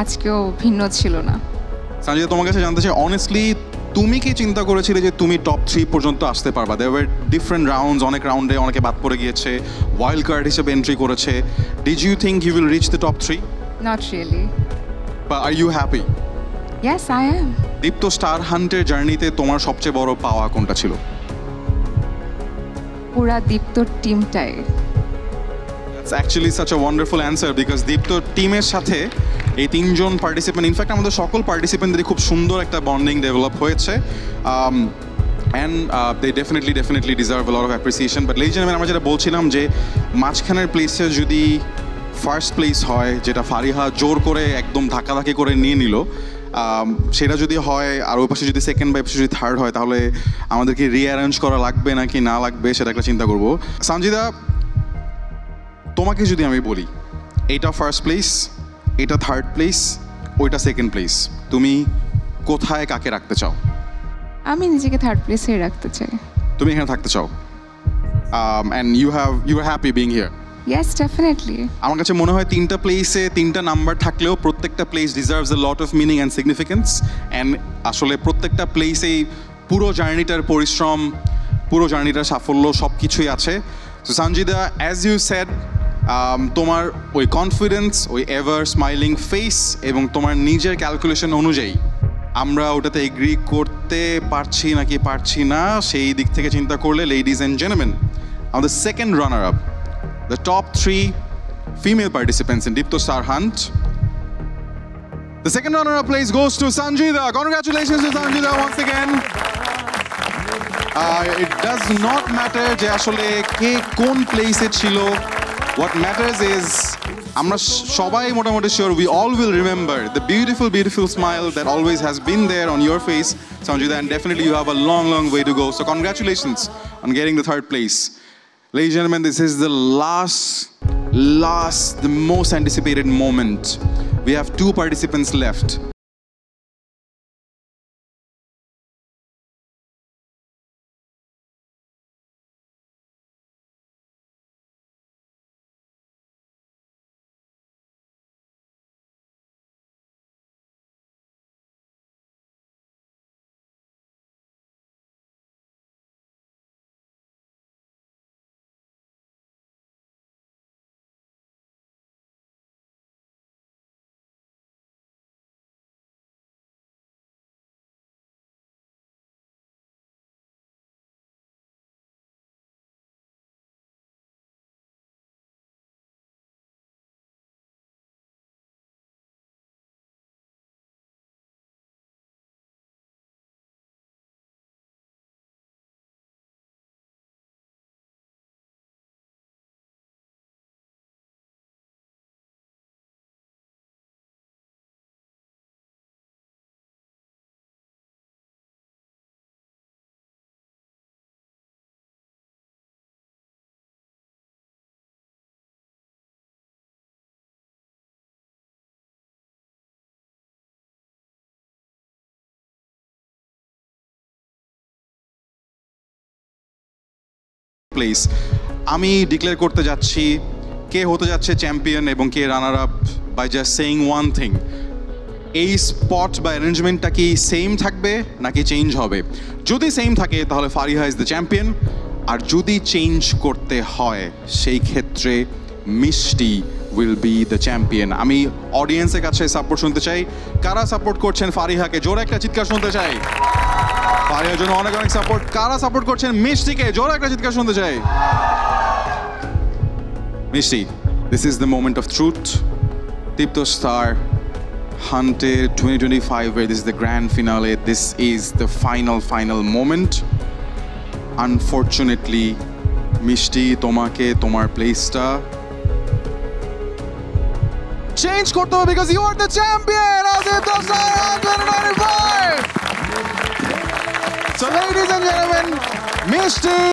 আজকেও ভিন্ন ছিল না। সঞ্জিদা, তোমার কাছে জানতে চাই অনেস্টলি, তুমি কি চিন্তা করেছিলে যে তুমি টপ 3 পর্যন্ত আসতে পারবা? দেয়ার ওয়ার ডিফারেন্ট রাউন্ডস, অনেক রাউন্ডে অনেকে বাদ পড়ে গিয়েছে, ওয়াইল্ড কার্ড হিসেবে এন্ট্রি করেছে। Did you think you will reach the top 3? Not really. But are you happy? Yes, I am. Deepto star হান্টের জার্নিতে তোমার সবচেয়ে বড় পাওয়া কোনটা ছিল? পুরা দীপ্ত টিমটাই। That's actually such a wonderful answer because দীপ্ত টিমের সাথে এই 3 জন পার্টিসিপেন্ট, ইনফ্যাক্ট আমাদের সকল পার্টিসিপেন্টদেরই খুব সুন্দর একটা বন্ডিং ডেভেলপ হয়েছে। And they definitely deserve a lot of appreciation. But ladies and gentleman, আমরা যেটা বলছিলাম যে মাঝখানের প্লেসে যদি ফার্স্ট প্লেস হয়, যেটা ফারিহা জোর করে একদম ধাক্কাধাক্কি করে নিয়ে নিল, সেটা যদি হয় আর ওই পাশে যদি সেকেন্ড বা পাশে যদি থার্ড হয়, তাহলে আমাদেরকে রিঅ্যারেঞ্জ করা লাগবে নাকি না লাগবে সেটা একটা চিন্তা করবো। সঞ্জিদা, তোমাকে যদি আমি বলি এইটা ফার্স্ট প্লেস, এটা থার্ড প্লেস, ওইটা সেকেন্ড প্লেস, তুমি কোথায় কাকে রাখতে চাও? আমি নিজেকে থার্ড প্লেসে রাখতে চাই। তুমি এখানে থাকতে চাও, and you are happy being here? Yes, definitely. আমার কাছে মনে হয় 3টা প্লেসে 3টা নাম্বার থাকলেও প্রত্যেকটা place deserves a lot of meaning and significance. And আসলে প্রত্যেকটা প্লেসেই পুরো জার্নিটার পরিশ্রম, পুরো জার্নিটার সাফল্য সব কিছুই আছে। So Sanjida, as you said, তোমার ওই কনফিডেন্স, ওই এভার স্মাইলিং ফেস এবং তোমার নিজের ক্যালকুলেশন অনুযায়ী আমরা ওটাতে এগ্রি করতে পারছি নাকি পারছি না, সেই দিক থেকে চিন্তা করলে লেডিজ অ্যান্ড জেন্টলম্যান, আমাদের second runner up, the top 3 female participants in Deepto Star Hunt. The second runner-up place goes to Sanjida. Congratulations to Sanjida once again. It does not matter যে আসলে কে কোন প্লেসে ছিল. What matters is আমরা সবাই মোটামুটি sure we all will remember the beautiful smile that always has been there on your face, Sanjida, and definitely you have a long way to go. So congratulations on getting the third place. Ladies and gentlemen, this is the the most anticipated moment. We have 2 participants left. Place আমি declare করতে যাচ্ছি কে হতে যাচ্ছে champion এবং কে runner up by just saying one thing. এই spot বা অ্যারেঞ্জমেন্টটা কি সেম থাকবে নাকি চেঞ্জ হবে? যদি সেম থাকে তাহলে ফারিহা ইজ দ্য চ্যাম্পিয়ন, আর যদি চেঞ্জ করতে হয় সেই ক্ষেত্রে মিষ্টি উইল বি দ্য চ্যাম্পিয়ন। আমি অডিয়েন্সের কাছে সাপোর্ট শুনতে চাই, কারা সাপোর্ট করছেন ফারিহাকে? জোরে একটা চিৎকার শুনতে চাই। ফারিহার জন্য অনেক সাপোর্ট। কারা সাপোর্ট করছেন মিষ্টিকে? জোরে একটা চিৎকার শুনতে চাই। মিষ্টি, this is the moment of truth. Deepto Star Hunted 2025, where this is the grand finale. This is the final moment. Unfortunately, মিষ্টি, তোমাকে তোমার প্লেসটা চেঞ্জ করতে হবে because you are the champion of Deepto Star Hunted 2025. So ladies and gentlemen, Mishti